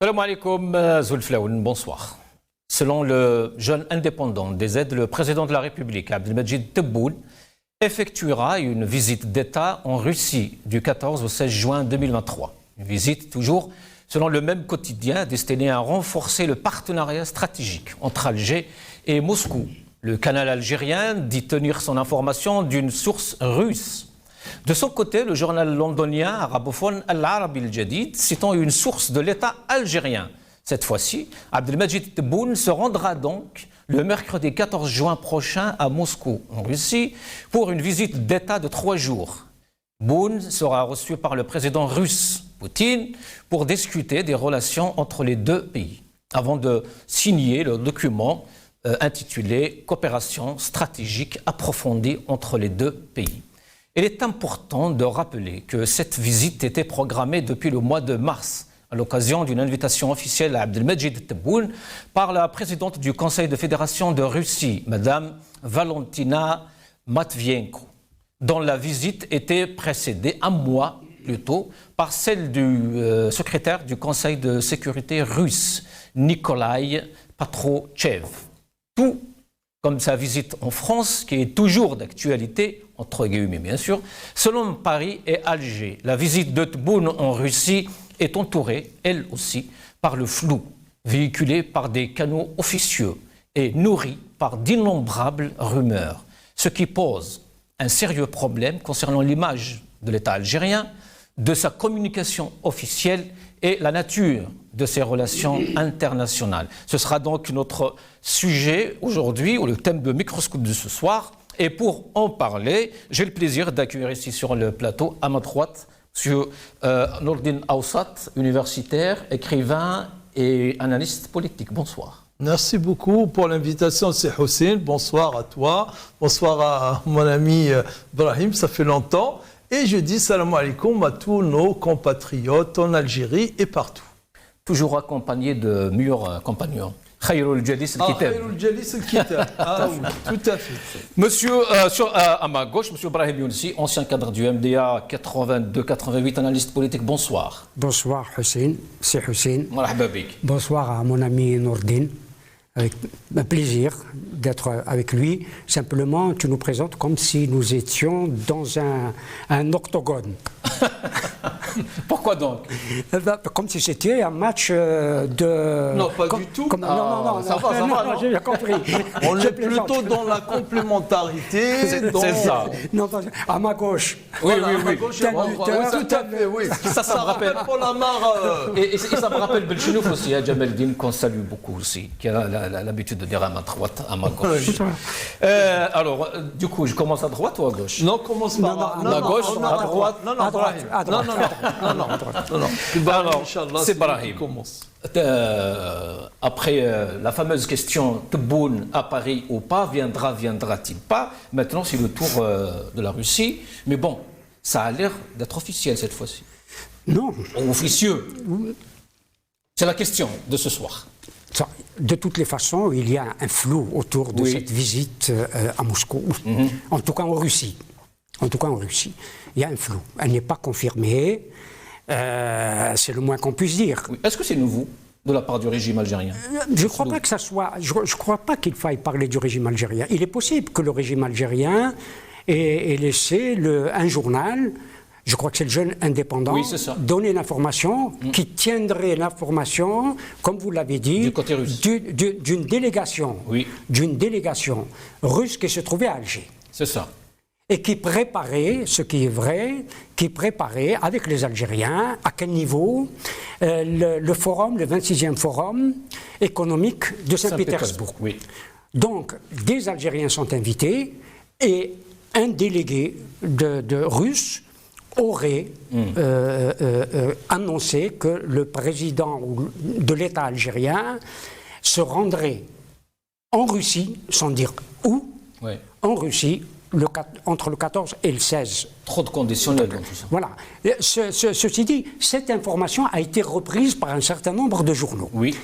Salam alaikum, Zulflaoun, bonsoir. Selon le jeune indépendant des aides, le président de la République, Abdelmajid Tebboune, effectuera une visite d'État en Russie du 14 au 16 juin 2023. Une visite toujours selon le même quotidien destinée à renforcer le partenariat stratégique entre Alger et Moscou. Le canal algérien dit tenir son information d'une source russe. De son côté, le journal londonien arabophone Al-Arabi Al-Jadid, citant une source de l'État algérien. Cette fois-ci, Abdelmajid Tebboune se rendra donc le mercredi 14 juin prochain à Moscou, en Russie, pour une visite d'État de 3 jours. Tebboune sera reçu par le président russe, Poutine, pour discuter des relations entre les deux pays, avant de signer le document intitulé « Coopération stratégique approfondie entre les deux pays ». Il est important de rappeler que cette visite était programmée depuis le mois de mars, à l'occasion d'une invitation officielle à Abdelmajid Tebboune par la présidente du Conseil de fédération de Russie, Madame Valentina Matvienko, dont la visite était précédée un mois plus tôt par celle du secrétaire du Conseil de sécurité russe, Nikolai Patrouchev. Tout comme sa visite en France, qui est toujours d'actualité, entre guillemets bien sûr. Selon Paris et Alger, la visite de Tebboune en Russie est entourée, elle aussi, par le flou, véhiculé par des canaux officieux et nourri par d'innombrables rumeurs, ce qui pose un sérieux problème concernant l'image de l'État algérien, de sa communication officielle et la nature de ses relations internationales. Ce sera donc notre sujet aujourd'hui, ou le thème de Microscope de ce soir. Et pour en parler, j'ai le plaisir d'accueillir ici sur le plateau, à ma droite, M. Nourdine Aoussat, universitaire, écrivain et analyste politique. Bonsoir. Merci beaucoup pour l'invitation, c'est Hussein. Bonsoir à toi. Bonsoir à mon ami Brahim, ça fait longtemps. Et je dis salam alaikum à tous nos compatriotes en Algérie et partout. Toujours accompagné de meilleurs compagnons. Khayrul Jalis al-Kitab. Khayrul Jalis al-Kitab. Ah oui, tout à fait. Monsieur, à ma gauche, Monsieur Brahim Younsi, ancien cadre du MDA 82-88, analyste politique. Bonsoir. Bonsoir Hussein, c'est Hussein. Marhaba bik. Bonsoir à mon ami Nourdine. Avec un plaisir d'être avec lui. Simplement, tu nous présentes comme si nous étions dans un octogone. Pourquoi donc? Comme si c'était un match de... Non, pas du tout. Non, ça va, j'ai bien compris. On est plutôt dans la complémentarité. C'est ça. Non, à ma gauche. Oui, voilà, oui, oui. Gauche, tout à fait, oui. Ça me rappelle Polamar. Et ça me rappelle Belchinouf aussi, hein, Jamel Din, qu'on salue beaucoup aussi, qui a l'habitude de dire à ma droite, à ma gauche. Alors, du coup, je commence à droite ou à gauche? Non, commence par à gauche, à droite. Non, Alors, c'est Brahim. Après la fameuse question Tebboune à Paris ou pas, viendra-t-il pas? Maintenant, c'est le tour de la Russie. Mais bon, ça a l'air d'être officiel cette fois-ci. Non. Officieux. C'est la question de ce soir. De toutes les façons, il y a un flou autour de cette visite à Moscou, en tout cas en Russie. Il y a un flou. Elle n'est pas confirmée. C'est le moins qu'on puisse dire. Oui. Est-ce que c'est nouveau de la part du régime algérien? Je ne crois pas que ça soit. Je crois pas qu'il faille parler du régime algérien. Il est possible que le régime algérien ait laissé un journal. Je crois que c'est le jeune indépendant, oui, donner l'information, qui tiendrait l'information, comme vous l'avez dit, du côté russe, d'une délégation, russe qui se trouvait à Alger. C'est ça. Et qui préparait, ce qui est vrai, avec les Algériens, à quel niveau, le forum, le 26e forum économique de Saint-Pétersbourg. Oui. Donc, des Algériens sont invités et un délégué de russe aurait annoncé que le président de l'État algérien se rendrait en Russie, sans dire où, en Russie, entre le 14 et le 16. Trop de conditionnels dans tout ça. Voilà. Ceci dit, cette information a été reprise par un certain nombre de journaux. Oui.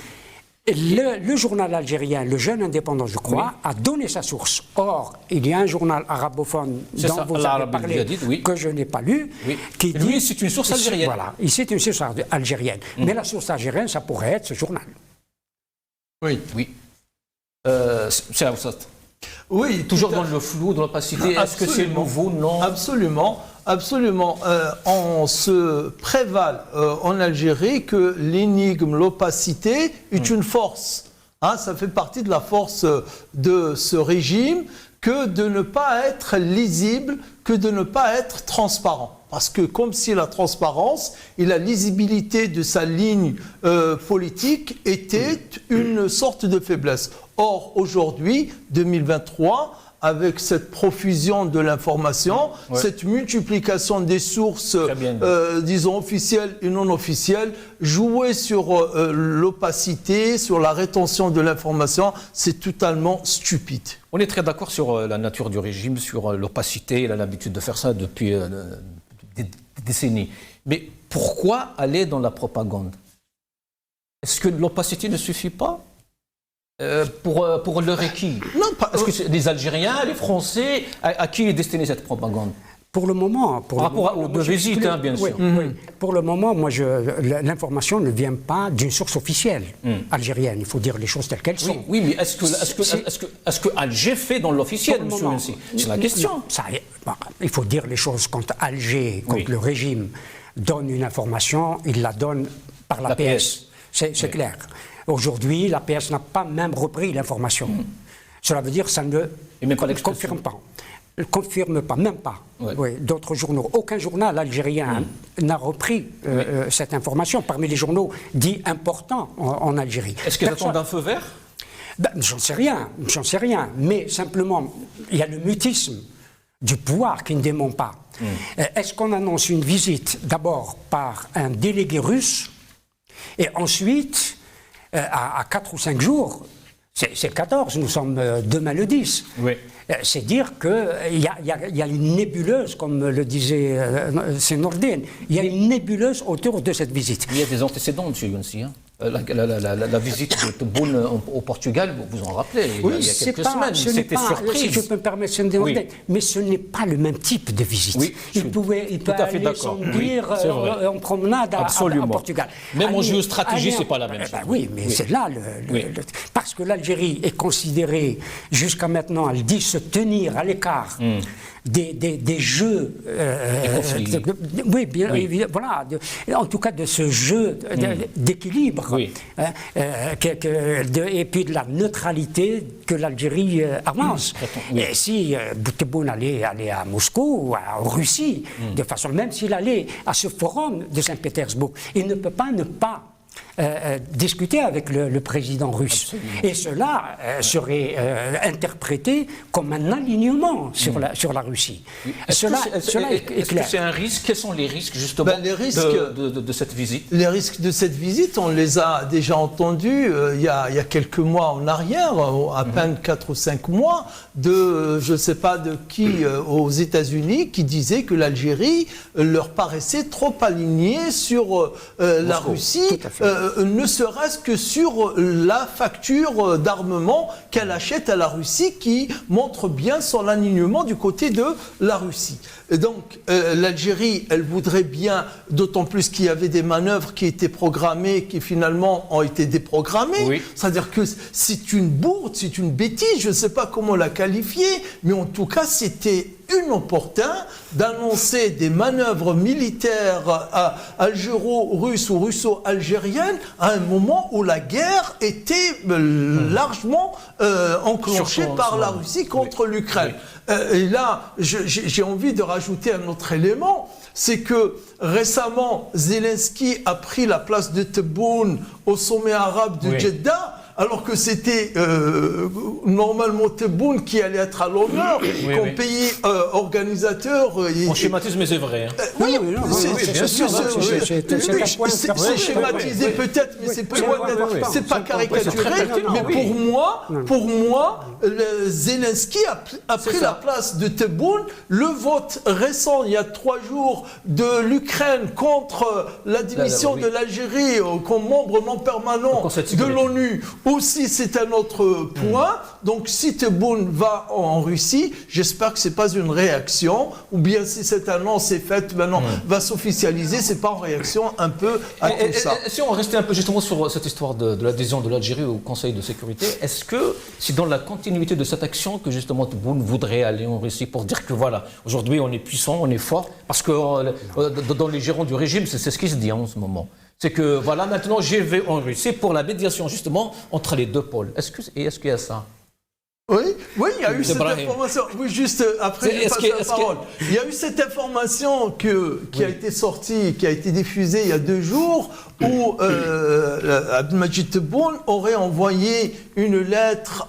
Le journal algérien, le Jeune Indépendant, je crois, a donné sa source. Or, il y a un journal arabophone dont vous avez parlé, que je n'ai pas lu, qui dit... Lui, c'est une source algérienne. Voilà, c'est une source algérienne. Mais la source algérienne, ça pourrait être ce journal. Oui. Oui. C'est la Oui, toujours dans le flou, dans l'opacité. Est-ce que c'est nouveau? Non. Absolument. Absolument. On se prévale en Algérie que l'énigme, l'opacité est une force. Hein, ça fait partie de la force de ce régime que de ne pas être lisible, que de ne pas être transparent. Parce que comme si la transparence et la lisibilité de sa ligne politique étaient une sorte de faiblesse. Or, aujourd'hui, 2023, avec cette profusion de l'information, cette multiplication des sources, disons, officielles et non officielles, jouer sur l'opacité, sur la rétention de l'information, c'est totalement stupide. On est très d'accord sur la nature du régime, sur l'opacité. Il a l'habitude de faire ça depuis des décennies. Mais pourquoi aller dans la propagande? Est-ce que l'opacité ne suffit pas pour le qui? Non, pas. Est-ce que c'est les Algériens, les Français, à qui est destinée cette propagande? Pour le moment, par rapport aux deux visites, hein, bien sûr. Oui. Pour le moment, moi, l'information ne vient pas d'une source officielle algérienne. Il faut dire les choses telles qu'elles sont. Oui, mais est-ce que Alger fait dans l'officiel, monsieur Nancy? C'est la question. Il faut dire les choses. Quand Alger, quand le régime donne une information, il la donne par la PS. C'est clair. Aujourd'hui, la PS n'a pas même repris l'information. Cela veut dire que ça ne confirme pas. Ne confirme pas, même pas. D'autres journaux. Aucun journal algérien n'a repris cette information parmi les journaux dits importants en Algérie. Est-ce qu'ils attendent un feu vert? J'en sais rien. Mais simplement, il y a le mutisme du pouvoir qui ne dément pas. Est-ce qu'on annonce une visite d'abord par un délégué russe et ensuite, à 4 ou 5 jours, c'est le 14, nous sommes demain le 10. C'est dire qu'il y a une nébuleuse, comme le disait Nordin, il y a une nébuleuse autour de cette visite. Il y a des antécédents, M. Younsi. La visite de Tebboune au Portugal, vous vous en rappelez, il y a quelques semaines, c'était surprise. Si je peux me permettre, mais ce n'est pas le même type de visite. Il peut aller sans dire en promenade à Portugal. Même en géostratégie, ce n'est pas la même chose. Oui, mais c'est là parce que l'Algérie est considérée, jusqu'à maintenant, elle dit se tenir à l'écart des jeux, voilà, en tout cas de ce jeu d'équilibre, et puis de la neutralité que l'Algérie avance. Et si Tebboune allait à Moscou ou en Russie, de façon, même s'il allait à ce forum de Saint-Pétersbourg, il ne peut pas ne pas discuter avec le président russe. Absolument. Et cela serait interprété comme un alignement sur la Russie. Cela est clair. Est-ce que c'est un risque? Quels sont les risques, justement, de cette visite? Les risques de cette visite, on les a déjà entendus il y a quelques mois en arrière, à peine 4 ou 5 mois, de je ne sais pas de qui aux États-Unis, qui disait que l'Algérie leur paraissait trop alignée sur la Russie, ne serait-ce que sur la facture d'armement qu'elle achète à la Russie, qui montre bien son alignement du côté de la Russie. Et donc l'Algérie, elle voudrait bien, d'autant plus qu'il y avait des manœuvres qui étaient programmées, qui finalement ont été déprogrammées. C'est-à-dire que c'est une bourde, c'est une bêtise, je ne sais pas comment la qualifier, mais en tout cas c'était inopportun d'annoncer des manœuvres militaires algéro-russes ou russo-algériennes à un moment où la guerre était largement enclenchée par la Russie contre l'Ukraine. Et là, j'ai envie de rajouter un autre élément, c'est que récemment, Zelensky a pris la place de Tebboune au sommet arabe de Jeddah, alors que c'était normalement Tebboune qui allait être à l'honneur, qu'on pays organisateur. On schématise, mais c'est vrai. Oui, c'est schématisé peut-être, mais c'est pas loin d'être. C'est pas caricaturé, mais pour moi, Zelensky a pris la place de Tebboune. Le vote récent, il y a 3 jours, de l'Ukraine contre l'admission de l'Algérie comme membre non permanent de l'ONU, aussi c'est un autre point. Donc si Tebboune va en Russie, j'espère que c'est pas une réaction, ou bien si cette annonce est faite maintenant va s'officialiser, c'est pas en réaction un peu à tout ça. Si on restait un peu justement sur cette histoire de l'adhésion de l'Algérie au Conseil de sécurité, est-ce que c'est dans la continuité de cette action que justement Tebboune voudrait aller en Russie pour dire que voilà, aujourd'hui on est puissant, on est fort, parce que dans les gérants du régime, c'est ce qui se dit en ce moment. C'est que voilà, maintenant je vais en Russie pour la médiation justement entre les deux pôles. Est-ce qu'il y a ça? Oui, il y a eu cette information. Oui, juste après, je passe la parole. Il y a eu cette information qui a été sortie, qui a été diffusée il y a 2 jours, où Abdelmadjid Tebboune aurait envoyé une lettre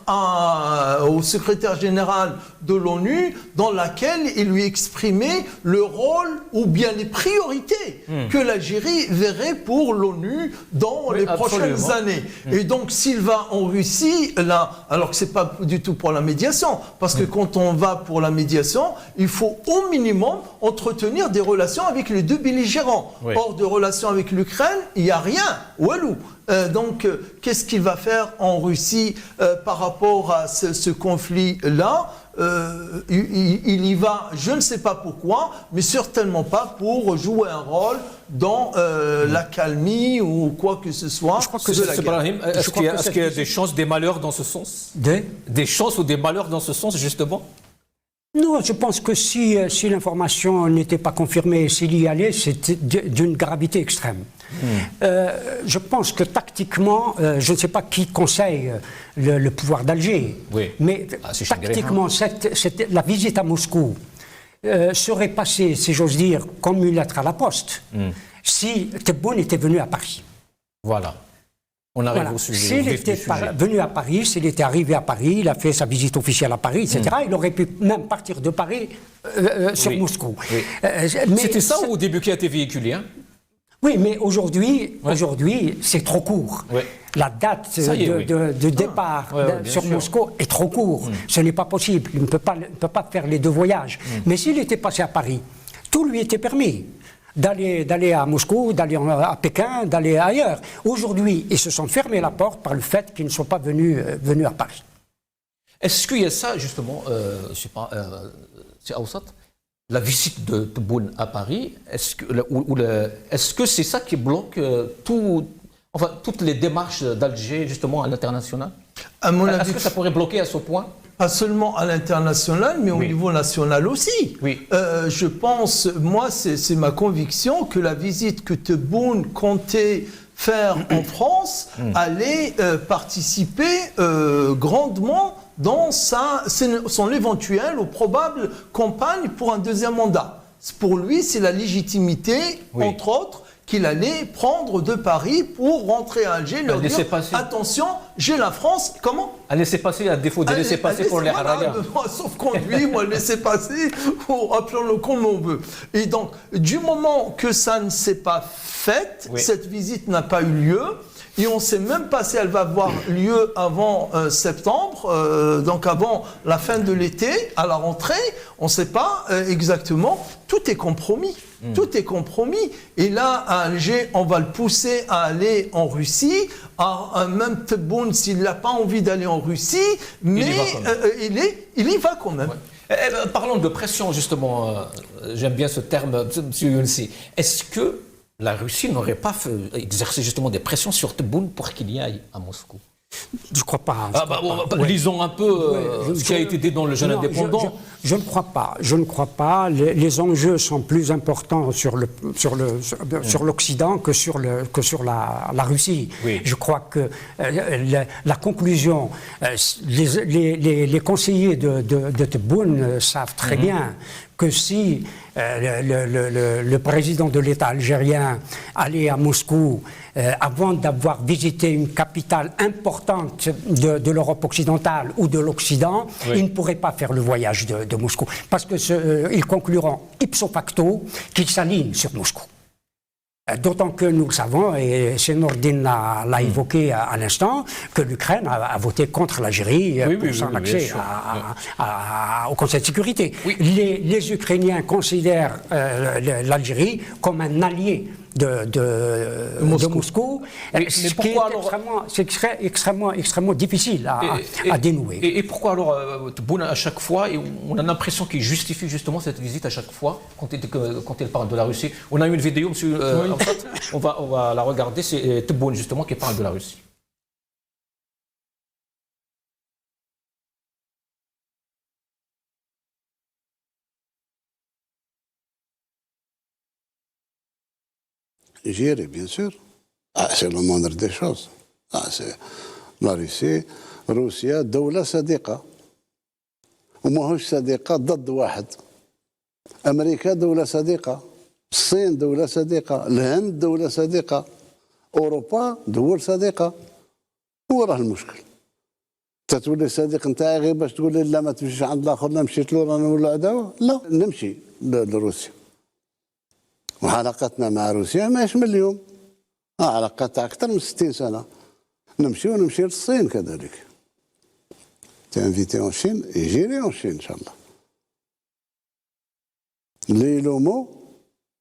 au secrétaire général de l'ONU dans laquelle il lui exprimait le rôle ou bien les priorités que l'Algérie verrait pour l'ONU dans les prochaines années. Et donc s'il va en Russie, là, alors que c'est pas du tout pour la médiation, parce que quand on va pour la médiation, il faut au minimum entretenir des relations avec les 2 belligérants. Hors de relations avec l'Ukraine, il n'y a rien. Walou. Donc, qu'est-ce qu'il va faire en Russie par rapport à ce conflit-là? Il y va, je ne sais pas pourquoi, mais certainement pas pour jouer un rôle dans l'accalmie ou quoi que ce soit. Je crois que c'est Brahim. Est-ce qu'il y a des chances, des malheurs dans ce sens? Des chances ou des malheurs dans ce sens, justement? Non, je pense que si l'information n'était pas confirmée, s'il y allait, c'était d'une gravité extrême. Je pense que tactiquement, je ne sais pas qui conseille le pouvoir d'Alger, mais tactiquement, la visite à Moscou serait passée, si j'ose dire, comme une lettre à la poste, si Tebboune était venu à Paris. Voilà. On arrive au sujet. S'il était venu à Paris, s'il était arrivé à Paris, il a fait sa visite officielle à Paris, etc., il aurait pu même partir de Paris sur Moscou. C'était ça au début qui a été véhiculé, hein? Oui, mais aujourd'hui, c'est trop court. La date de départ sur Moscou est trop court. Ce n'est pas possible. Il ne peut pas faire les 2 voyages. Mais s'il était passé à Paris, tout lui était permis. D'aller à Moscou, d'aller à Pékin, d'aller ailleurs. Aujourd'hui, ils se sont fermés la porte par le fait qu'ils ne sont pas venus à Paris. Est-ce qu'il y a ça, justement, je ne sais pas, c'est Aoussat, la visite de Tebboune à Paris, est-ce que c'est ça qui bloque toutes les démarches d'Alger, justement, à l'international? Est-ce que ça pourrait bloquer à ce point? Pas seulement à l'international, mais au niveau national aussi. Je pense, moi, c'est ma conviction que la visite que Tebboune comptait faire en France allait participer grandement dans son éventuelle ou probable campagne pour un 2e mandat. Pour lui, c'est la légitimité, entre autres, qu'il allait prendre de Paris pour rentrer à Alger, leur dire attention, j'ai la France, comment? À laisser passer, à défaut de laisser passer pour les Haraya. Sauf conduit, moi laisser passer, appelons-le comme on veut. Et donc, du moment que ça ne s'est pas fait, cette visite n'a pas eu lieu, et on ne sait même pas si elle va avoir lieu avant septembre, donc avant la fin de l'été, à la rentrée, on ne sait pas exactement. Tout est compromis. Tout est compromis. Et là, à Alger, on va le pousser à aller en Russie. Même Tebboune, s'il n'a pas envie d'aller en Russie, mais il y va quand même. Parlons de pression, justement. J'aime bien ce terme, M. Younsi. Est-ce que la Russie n'aurait pas exercé justement des pressions sur Tebboune pour qu'il y aille à Moscou? Je ne crois pas. Lisons un peu ce qui a été dit dans le Jeune Indépendant. je ne crois pas. Je ne crois pas. Les enjeux sont plus importants sur l'Occident que sur la Russie. Oui. Je crois que la conclusion, les conseillers de Tebboune savent très bien que si le président de l'État algérien allait à Moscou avant d'avoir visité une capitale importante de l'Europe occidentale ou de l'Occident, il ne pourrait pas faire le voyage de Moscou. Parce qu'ils concluront ipso facto qu'ils s'alignent sur Moscou. D'autant que nous le savons, et Nordin l'a évoqué à l'instant, que l'Ukraine a voté contre l'Algérie pour son accès au Conseil de sécurité. Oui. Les Ukrainiens considèrent l'Algérie comme un allié de Moscou, ce qui est extrêmement difficile à dénouer. Et pourquoi alors Tebboune à chaque fois, et on a l'impression qu'il justifie justement cette visite à chaque fois quand il parle de la Russie. On a eu une vidéo, monsieur, en fait, on va la regarder, c'est Tebboune justement qui parle de la Russie. Gérer, bien sûr. C'est le moindre des choses. C'est la Russie. روسيا دولة صديقة وماهوش صديقة ضد واحد. أمريكا دولة صديقة. الصين دولة صديقة. الهند دولة صديقة. أوروبا دول صديقة. هو راه المشكل. تتولي صديق نتاعي غير باش تقول لي لا ما تمشيش عند الآخر لا مشيت له رانا نولوا عداوة؟ لا نمشي لروسيا. وعلاقتنا مع روسيا ماهيش من اليوم. علاقتها أكثر من 60 سنة. نمشي للصين كذلك. T'es invité en Chine et j'irai en Chine, Inch'Allah.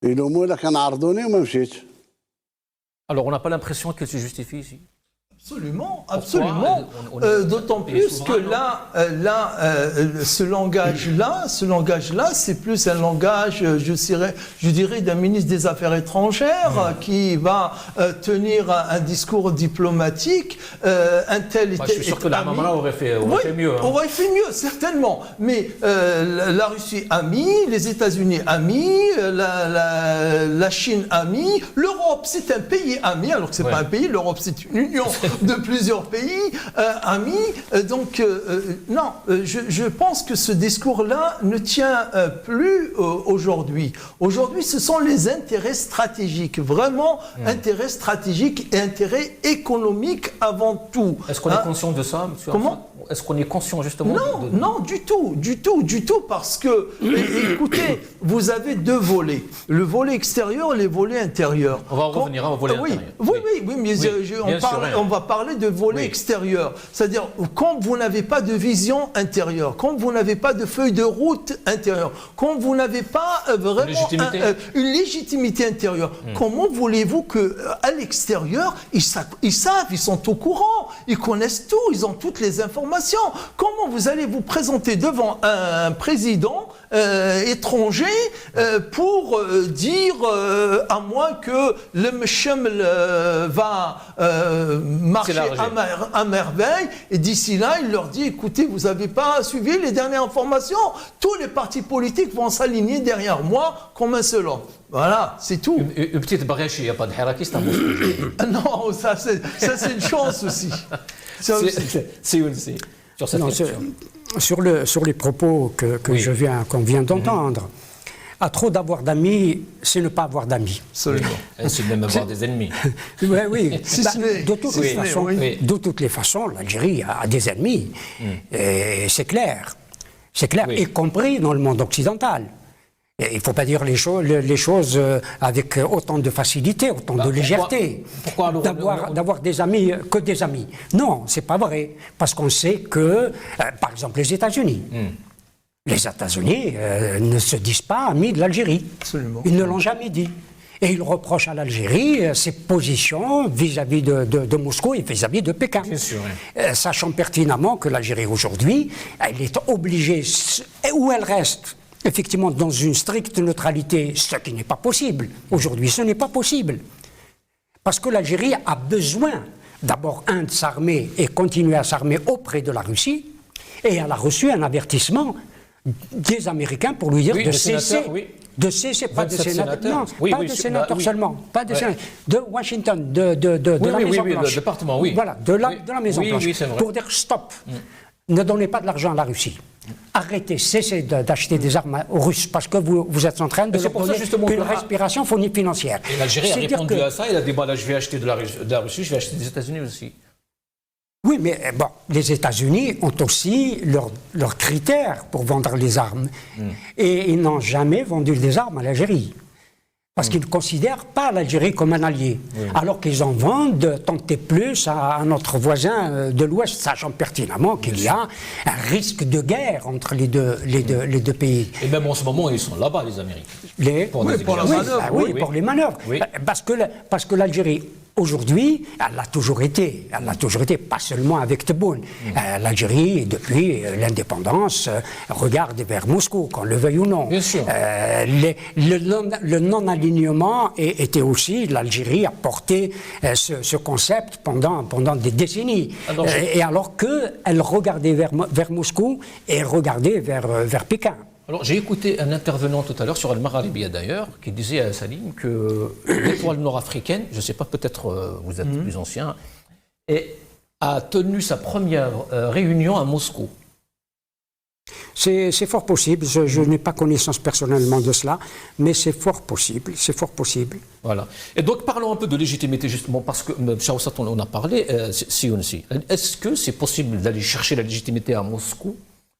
Ilomo, là, quand عرضوني وما مشيتش. Alors, on n'a pas l'impression qu'elle se justifie ici. Absolument, absolument. D'autant plus que là, ce langage-là, c'est plus un langage, je dirais, d'un ministre des Affaires étrangères qui va tenir un discours diplomatique. Je suis sûr que l'Amamara aurait fait mieux. Hein. Aurait fait mieux, certainement. Mais la Russie amie, les États-Unis amis, la Chine amie, l'Europe c'est un pays ami, alors que c'est pas un pays, l'Europe c'est une union de plusieurs pays amis. Donc, non, je pense que ce discours-là ne tient plus aujourd'hui. Aujourd'hui, ce sont les intérêts stratégiques, vraiment intérêts stratégiques et intérêts économiques avant tout. Est-ce qu'on est conscient de ça, monsieur? Comment? Est-ce qu'on est conscient justement Non, du tout, parce que, écoutez, vous avez deux volets, le volet extérieur et le volet intérieur. On va revenir au volet intérieur. Oui, mais on va parler de volet extérieur. C'est-à-dire, quand vous n'avez pas de vision intérieure, quand vous n'avez pas de feuille de route intérieure, quand vous n'avez pas vraiment une légitimité intérieure, comment voulez-vous qu'à l'extérieur, ils savent, ils sont au courant, ils connaissent tout, ils ont toutes les informations. Comment vous allez vous présenter devant un président étranger pour dire à moins que le Mcheml va marcher à merveille, et d'ici là il leur dit écoutez, vous n'avez pas suivi les dernières informations, tous les partis politiques vont s'aligner derrière moi comme un seul homme. Voilà, c'est tout. Une petite brèche, il n'y a pas de harakiste à non, ça c'est une chance aussi. C'est aussi. Sur les propos qu'on vient d'entendre, à trop d'avoir d'amis, c'est ne pas avoir d'amis. Absolument. C'est même avoir des ennemis. Oui. De toutes les façons, l'Algérie a des ennemis. C'est clair. C'est clair, y compris dans le monde occidental. Il ne faut pas dire les choses avec autant de facilité, autant de légèreté. Pourquoi d'avoir des amis que des amis? Non, c'est pas vrai. Parce qu'on sait que, par exemple, les États-Unis. Les États-Unis ne se disent pas amis de l'Algérie. Absolument. Ils ne l'ont jamais dit. Et ils reprochent à l'Algérie ses positions vis-à-vis de Moscou et vis-à-vis de Pékin. Bien sûr, sachant pertinemment que l'Algérie aujourd'hui, elle est obligée, où elle reste, effectivement dans une stricte neutralité, ce qui n'est pas possible. Aujourd'hui, ce n'est pas possible. Parce que l'Algérie a besoin d'abord, de s'armer et continuer à s'armer auprès de la Russie, et elle a reçu un avertissement des Américains pour lui dire Oui, de des cesser. sénateurs, oui. De cesser, pas de 27 sénateurs. Non, Oui, pas oui, de oui, sénateurs oui. seulement. Pas de Ouais. sénateurs. De Washington, de la oui, Maison oui, Blanche. le département, oui. Voilà, de la Maison Oui, Blanche. oui, c'est vrai. Pour dire stop. Ne donnez pas de l'argent à la Russie. Arrêtez, cessez d'acheter des armes aux Russes parce que vous êtes en train de c'est leur pour ça, donner justement, une que- respiration financière. Et l'Algérie a C'est dire répondu que- à ça. Il a dit bah, là, je vais acheter de la Russie, je vais acheter des États-Unis aussi. Oui, mais bon, les États-Unis ont aussi leurs critères pour vendre les armes. Et ils n'ont jamais vendu des armes à l'Algérie. Parce qu'ils ne considèrent pas l'Algérie comme un allié. Alors qu'ils en vendent tant et plus à notre voisin de l'Ouest, sachant pertinemment qu'il y a un risque de guerre entre les deux pays. Et même en ce moment, ils sont là-bas, les Américains. Pour Oui, des pour la exercices. manœuvre. Oui, Oui. pour les manœuvres. Oui. Parce que l'Algérie, aujourd'hui, elle a toujours été, pas seulement avec Tebboune. L'Algérie, depuis l'indépendance, regarde vers Moscou, qu'on le veuille ou non. Bien sûr. Le non-alignement était aussi, l'Algérie a porté ce concept pendant des décennies. Et alors qu'elle regardait vers Moscou et regardait vers Pékin. Alors, j'ai écouté un intervenant tout à l'heure sur Al-Maralibia d'ailleurs, qui disait à Salim que l'étoile nord-africaine, je ne sais pas, peut-être vous êtes plus ancien, a tenu sa première réunion à Moscou. C'est fort possible, je n'ai pas connaissance personnellement de cela, mais c'est fort possible, Voilà. Et donc, parlons un peu de légitimité, justement, parce que, Chaoussat, on en a parlé, si ou si. Est-ce que c'est possible d'aller chercher la légitimité à Moscou,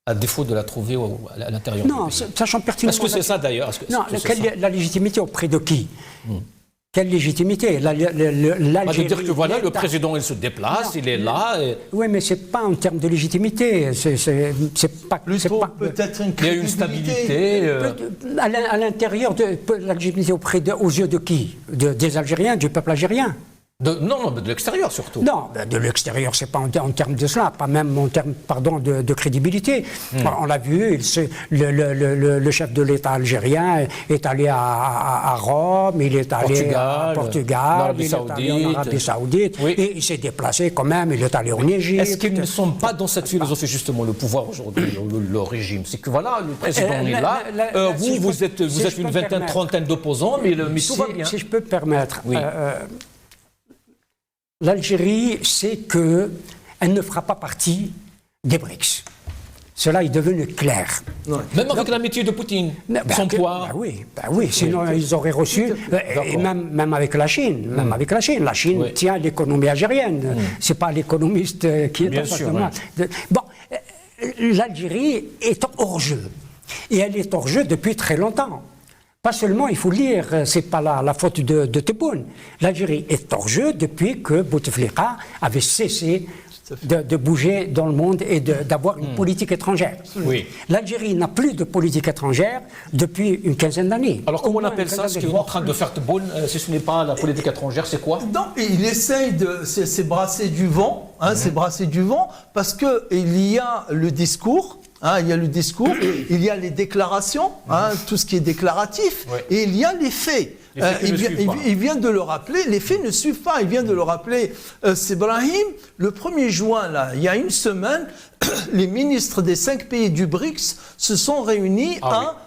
à défaut de la trouver à l'intérieur du Non, pays? sachant pertinemment... Est-ce que c'est ça, d'ailleurs? Non, la légitimité auprès de qui? Quelle légitimité? De dire que voilà, le président, il se déplace, il est là. Oui, mais ce n'est pas en termes de légitimité. C'est pas... Plutôt peut-être une Il y a une stabilité. À l'intérieur de la légitimité aux yeux de qui? Des Algériens, du peuple algérien? Non, de l'extérieur surtout. Non, de l'extérieur, c'est pas en termes de cela, pas même en termes, de crédibilité. On l'a vu, le chef de l'État algérien est allé à Rome, il est allé à Portugal, il est allé en Arabie Saoudite, et il s'est déplacé quand même, il est allé en Égypte. Est-ce qu'ils ne sont pas dans cette philosophie, justement, le pouvoir aujourd'hui, le régime? C'est que voilà, le président est là, vous êtes une vingtaine, trentaine d'opposants, mais tout va bien. Si je peux me permettre... Oui. L'Algérie sait qu'elle ne fera pas partie des BRICS. Cela est devenu clair. Même avec l'amitié de Poutine, son poids. Oui, sinon ils auraient reçu, et même avec la Chine. La Chine tient l'économie algérienne. C'est pas l'économiste qui est bien en face sûr, de moi. Bon, l'Algérie est hors jeu. Et elle est hors jeu depuis très longtemps. Pas seulement, il faut le dire, c'est pas la faute de Tebboune. L'Algérie est hors jeu depuis que Bouteflika avait cessé de bouger dans le monde et d'avoir une politique étrangère. Oui. L'Algérie n'a plus de politique étrangère depuis une quinzaine d'années. Alors comment on appelle ça, ce qu'il est en train de faire Tebboune, si ce n'est pas la politique étrangère, c'est quoi? Non, il essaye de... C'est brasser du vent, c'est brasser du vent, parce qu'il y a le discours... il y a le discours, il y a les déclarations, tout ce qui est déclaratif, et il y a les faits. Il vient de le rappeler, les faits ne suivent pas. Il vient de le rappeler, c'est Brahim. Le 1er juin, là, il y a une semaine, les ministres des 5 pays du BRICS se sont réunis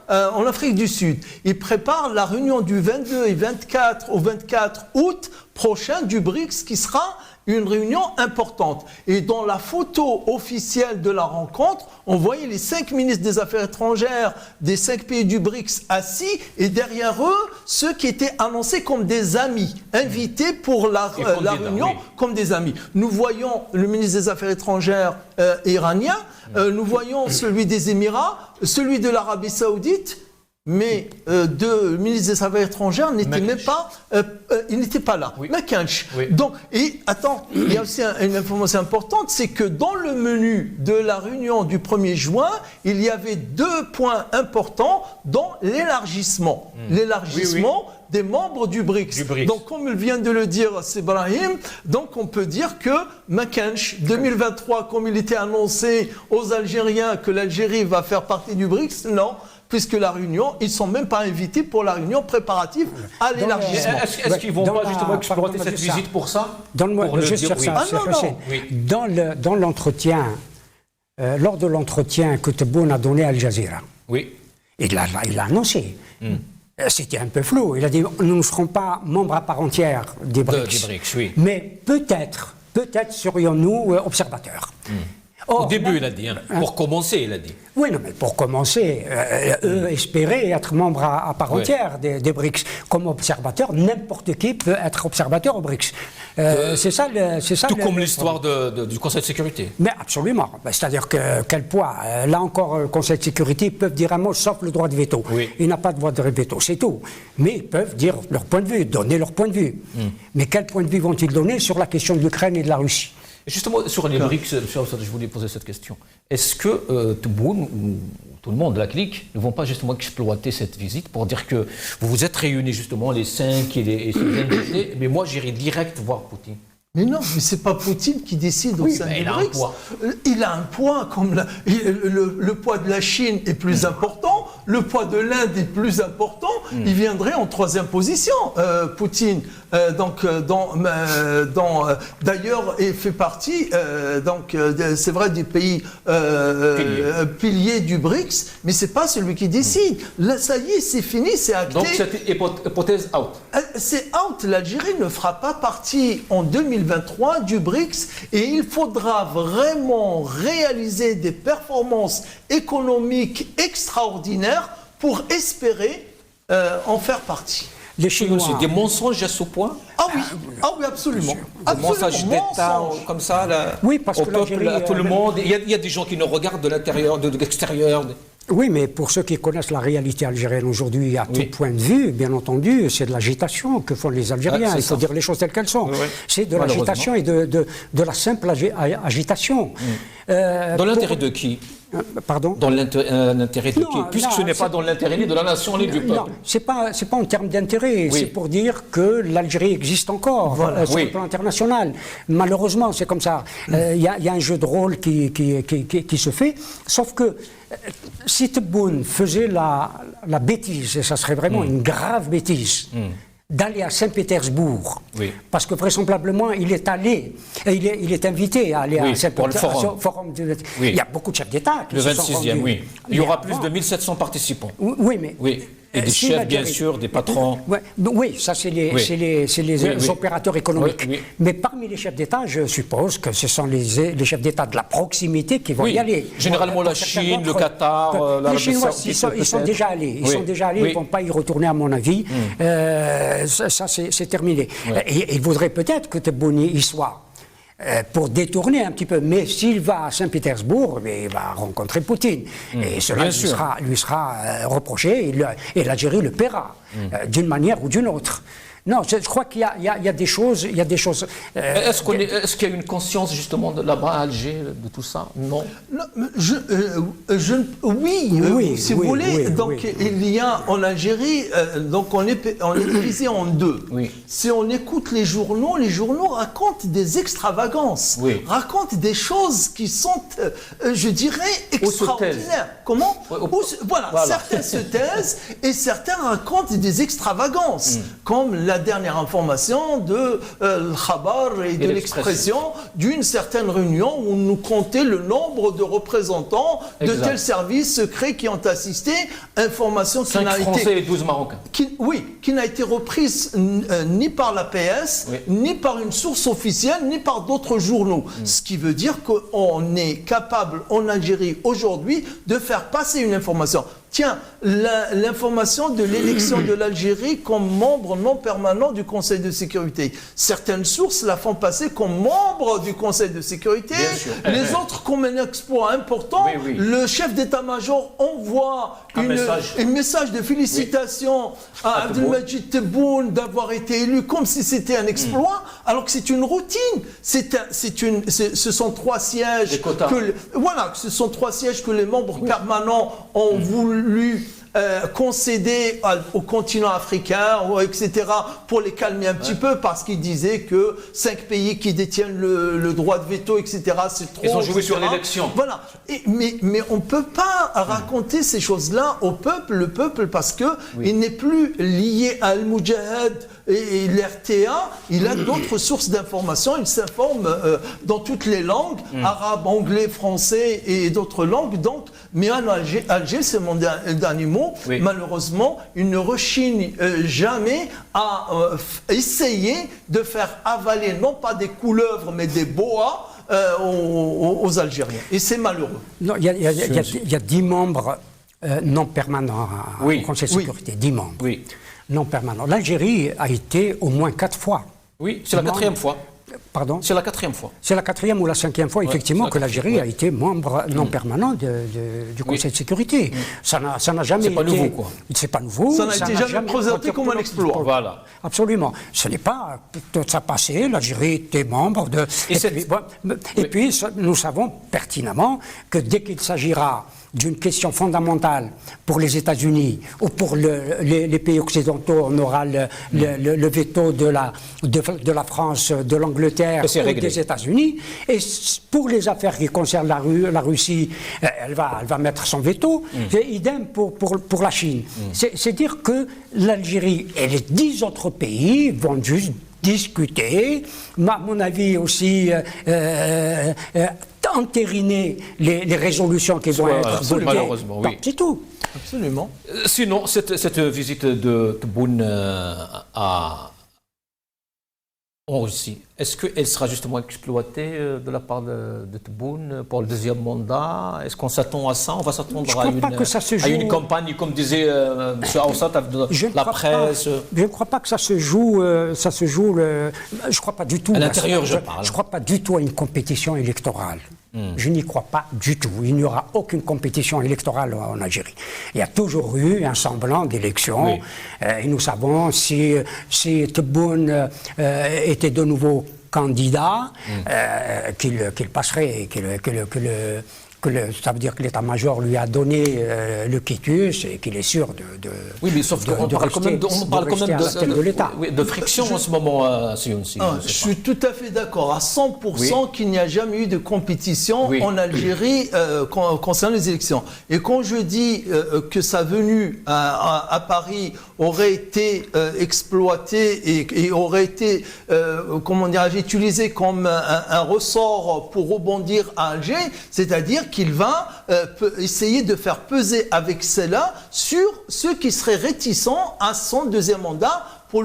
en Afrique du Sud. Ils préparent la réunion du 22 et 24 au 24 août prochain du BRICS qui sera une réunion importante. Et dans la photo officielle de la rencontre, on voyait les 5 ministres des Affaires étrangères des 5 pays du BRICS assis et derrière eux, ceux qui étaient annoncés comme des amis, invités pour la réunion comme des amis. Nous voyons le ministre des Affaires étrangères iranien, nous voyons celui des Émirats, celui de l'Arabie Saoudite, mais le ministre des Affaires étrangères n'était même pas, il n'était pas là. Makench. Donc, et attends, il y a aussi une information importante, c'est que dans le menu de la réunion du 1er juin, il y avait 2 points importants dans l'élargissement. L'élargissement des membres du BRICS. Donc, comme vient de le dire Brahim, donc on peut dire que Makench 2023, comme il était annoncé aux Algériens que l'Algérie va faire partie du BRICS, non. Puisque la réunion, ils ne sont même pas invités pour la réunion préparative à l'élargissement. Est-ce qu'ils ne vont pas justement exploiter cette visite pour ça? Donne-moi juste sur ça. Dans l'entretien lors de l'entretien que Tebboune a donné à Al Jazeera, Oui. il l'a annoncé. C'était un peu flou. Il a dit nous ne serons pas membres à part entière des BRICS. Des BRICS, oui. Mais peut-être serions-nous observateurs. Au début, il a dit. Pour commencer, il a dit. Oui, non, mais pour commencer, eux espéraient être membres à part entière des BRICS. Comme observateur, n'importe qui peut être observateur aux BRICS. C'est ça. Tout comme l'histoire du Conseil de sécurité. Mais absolument. C'est-à-dire que quel poids. Là encore, le Conseil de sécurité, ils peuvent dire un mot sauf le droit de veto. Oui. Il n'a pas de droit de veto, c'est tout. Mais ils peuvent dire leur point de vue, donner leur point de vue. Mais quel point de vue vont-ils donner sur la question de l'Ukraine et de la Russie? Justement, sur les BRICS, je voulais poser cette question. Est-ce que Tebboune ou tout le monde de la clique ne vont pas justement exploiter cette visite pour dire que vous vous êtes réunis justement les 5 et les invités, mais moi j'irai direct voir Poutine? Mais non, mais c'est pas Poutine qui décide au sein des BRICS. Il a un poids, comme le poids de la Chine est plus important, le poids de l'Inde est plus important. Il viendrait en 3e position, Poutine. D'ailleurs, il fait partie, c'est vrai, des pays piliers du BRICS, mais c'est pas celui qui décide. Là, ça y est, c'est fini, c'est acté. Donc cette hypothèse out. C'est out. L'Algérie ne fera pas partie en 2023 du BRICS et il faudra vraiment réaliser des performances économiques extraordinaires pour espérer en faire partie. Les Chinois. C'est des mensonges à ce point? Ah oui, absolument. Des mensonges d'État comme ça, là, oui, parce au que peuple, à tout le monde. Il y a des gens qui nous regardent de l'intérieur, de l'extérieur. Oui, mais pour ceux qui connaissent la réalité algérienne aujourd'hui, à tout point de vue, bien entendu, c'est de l'agitation que font les Algériens. Il faut dire les choses telles qu'elles sont. C'est de l'agitation et de la simple agitation. Dans l'intérêt de qui? Pardon? Dans l'intérêt de qui? Puisque ce n'est pas dans l'intérêt ni de la nation ni du peuple. Non, c'est pas en termes d'intérêt, c'est pour dire que l'Algérie existe encore sur le plan international. Malheureusement, c'est comme ça. Il y a un jeu de rôle qui se fait, sauf que si Tebboune faisait la bêtise, et ça serait vraiment une grave bêtise, d'aller à Saint-Pétersbourg, parce que vraisemblablement il est invité à aller à Saint-Pétersbourg. Il y a beaucoup de chefs d'État qui le se sont 26e, rendus. oui. Il y aura plus de 1700 participants. Oui, mais... Oui. Et des chefs, bien sûr, des patrons. Oui, ça c'est les opérateurs économiques. Mais parmi les chefs d'État, je suppose que ce sont les chefs d'État de la proximité qui vont y aller. Généralement la Chine, le Qatar, l'Arabie Saoudite. Ils sont déjà allés. Ils ne vont pas y retourner à mon avis. Ça c'est terminé. Et il vaudrait peut-être que Tebboune y soit. Pour détourner un petit peu. Mais s'il va à Saint-Pétersbourg, il va rencontrer Poutine. Et cela lui sera reproché et l'Algérie le paiera d'une manière ou d'une autre. Non, je crois qu'il y a des choses. Est-ce qu'il y a une conscience justement là-bas à Alger de tout ça? Non. Oui, si vous voulez. Donc il y a en Algérie, donc on est divisé en deux. Si on écoute les journaux racontent des extravagances, racontent des choses qui sont, je dirais, extraordinaires. Comment? Voilà, certains se taisent et certains racontent des extravagances, comme la dernière information de Khabar et de l'expression d'une certaine réunion où on nous comptait le nombre de représentants de tels services secrets qui ont assisté. Information qui 5 n'a Français été, et 12 Marocains. Qui n'a été reprise ni par la PS, ni par une source officielle, ni par d'autres journaux. Ce qui veut dire qu'on est capable en Algérie aujourd'hui de faire passer une information. Tiens, l'information de l'élection de l'Algérie comme membre non permanent du Conseil de sécurité. Certaines sources la font passer comme membre du Conseil de sécurité, les autres comme un exploit important. Le chef d'état-major envoie un message de félicitations à Abdelmajid Tebboune d'avoir été élu comme si c'était un exploit, alors que c'est une routine. Ce sont 3 sièges ce sont 3 sièges que les membres permanents ont voulu concéder au continent africain, etc., pour les calmer un petit peu, parce qu'ils disaient que 5 pays qui détiennent le droit de veto, etc., c'est trop. Ils ont joué sur l'élection. Voilà. Mais on ne peut pas raconter ces choses-là au peuple, le peuple, parce qu'il n'est plus lié à Al-Moudjahid et l'RTA, il a d'autres sources d'informations. Il s'informe dans toutes les langues, arabe, anglais, français et d'autres langues. Donc, mais en Alger, c'est mon dernier mot. Oui. Malheureusement, il ne rechigne jamais à essayer de faire avaler non pas des couleuvres mais des boas aux Algériens. Et c'est malheureux. Non, il y a 10 membres non permanents au Conseil de sécurité. 10 membres non permanents. L'Algérie a été au moins 4 fois. Oui, c'est la 4e fois. Pardon ? C'est la 4e fois. C'est la 4e ou la 5e fois, effectivement, que l'Algérie a été membre non permanent du Conseil de sécurité. Ça n'a jamais été... C'est pas nouveau, quoi. C'est pas nouveau. Ça n'a été jamais présenté comme un exploit. Voilà. Absolument. Ce n'est pas tout ça passé. L'Algérie était membre de... Et puis, nous savons pertinemment que dès qu'il s'agira d'une question fondamentale pour les États-Unis ou pour les pays occidentaux, on aura le veto de la France, de l'Angleterre ou des États-Unis. Et pour les affaires qui concernent la Russie, elle va mettre son veto. C'est idem pour la Chine. C'est dire que l'Algérie et les 10 autres pays vont juste discuter, à mon avis aussi entériner les résolutions qui vont être votées. Malheureusement, oui. C'est tout. Absolument. Sinon, cette visite de Tebboune en Russie, est-ce qu'elle sera justement exploitée de la part de Tebboune pour le 2e mandat? Est-ce qu'on s'attend à ça? On va s'attendre à une campagne, comme disait M. Aoussat, de la presse? Je ne crois pas que ça se joue. Je ne crois pas du tout. À l'intérieur, je parle. Je ne crois pas du tout à une compétition électorale. Je n'y crois pas du tout. Il n'y aura aucune compétition électorale en Algérie. Il y a toujours eu un semblant d'élection. Et nous savons si Tebboune était de nouveau candidat, qu'il passerait, ça veut dire que l'état-major lui a donné le quitus et qu'il est sûr de oui, mais sauf qu'on parle quand même de l'État. De friction en ce moment, je suis tout à fait d'accord à 100% qu'il n'y a jamais eu de compétition en Algérie concernant les élections. Et quand je dis que sa venue à Paris aurait été exploitée et aurait été, utilisée comme un ressort pour rebondir à Alger, c'est-à-dire qu'il va essayer de faire peser avec cela sur ceux qui seraient réticents à son 2e mandat pour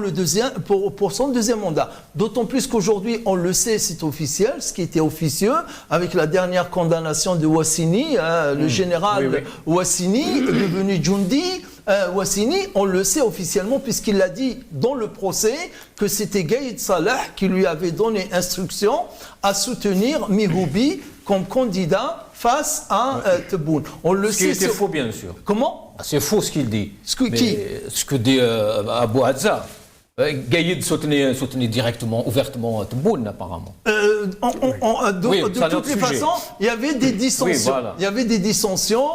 son 2e mandat. D'autant plus qu'aujourd'hui, on le sait, c'est officiel, ce qui était officieux, avec la dernière condamnation de Ouassini, le général Ouassini, devenu Djoundi. Ouassini, on le sait officiellement puisqu'il a dit dans le procès que c'était Gaïd Salah qui lui avait donné instruction à soutenir Mihoubi comme candidat face à Tebboune. On le sait. Ce qui était faux, bien sûr. Comment? C'est faux ce qu'il dit. Ce que dit Abou Hadza. Gaïd soutenait directement, ouvertement Tebboune, apparemment. De toutes les façons, il y avait des dissensions. Il y avait des dissensions.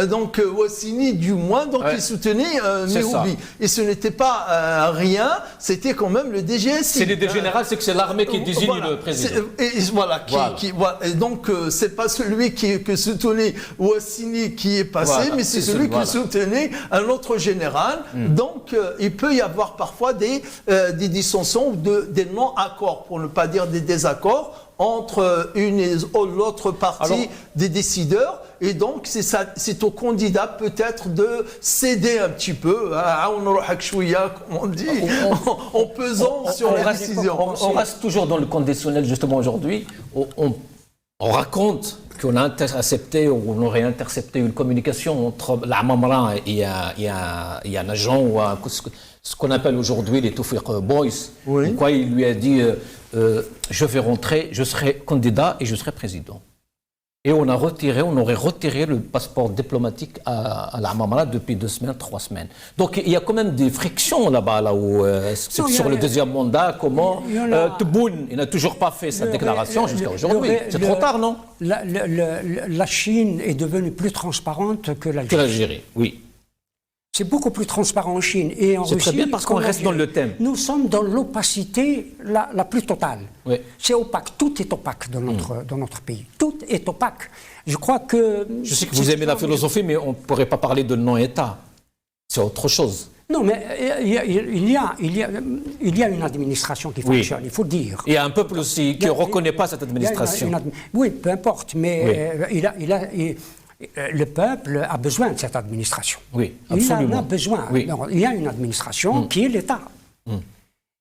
Donc Ouassini, du moins, il soutenait Mihoubi. Et ce n'était pas rien, c'était quand même le DGSI. C'est l'idée générale, c'est que c'est l'armée qui désigne le président. Et donc, c'est pas celui que soutenait Ouassini qui est passé, mais c'est celui qui soutenait un autre général. Donc, il peut y avoir parfois des dissensions ou des non-accords, pour ne pas dire des désaccords, entre une et l'autre partie des décideurs. Et donc, c'est au candidat peut-être de céder un petit peu, comme on dit, en pesant sur la décision. On reste toujours dans le conditionnel, justement, aujourd'hui. On raconte qu'on a intercepté ou on aurait intercepté une communication entre l'Amamra et un agent ou ce qu'on appelle aujourd'hui les Toufiq Boys. Quoi, il lui a dit je vais rentrer, je serai candidat et je serai président. Et on aurait retiré le passeport diplomatique à l'Amamra depuis 2 semaines, 3 semaines. Donc il y a quand même des frictions là-bas, sur le 2e mandat. Comment Tebboune, il n'a toujours pas fait sa déclaration jusqu'à aujourd'hui. C'est trop tard, non? La Chine est devenue plus transparente que l'Algérie. Que l'Algérie, oui. C'est beaucoup plus transparent en Chine et en Russie. C'est très bien parce qu'on reste dans le thème. Nous sommes dans l'opacité la plus totale. Oui. C'est opaque, tout est opaque dans notre pays. Tout est opaque. Je crois que... Je sais que vous aimez la philosophie, mais on ne pourrait pas parler de non-État. C'est autre chose. Non, mais il y a une administration qui fonctionne, il faut le dire. Il y a un peuple aussi qui ne reconnaît pas cette administration. Oui, peu importe, mais le peuple a besoin de cette administration. Oui, absolument. Il en a besoin. Oui. Non, il y a une administration qui est l'État.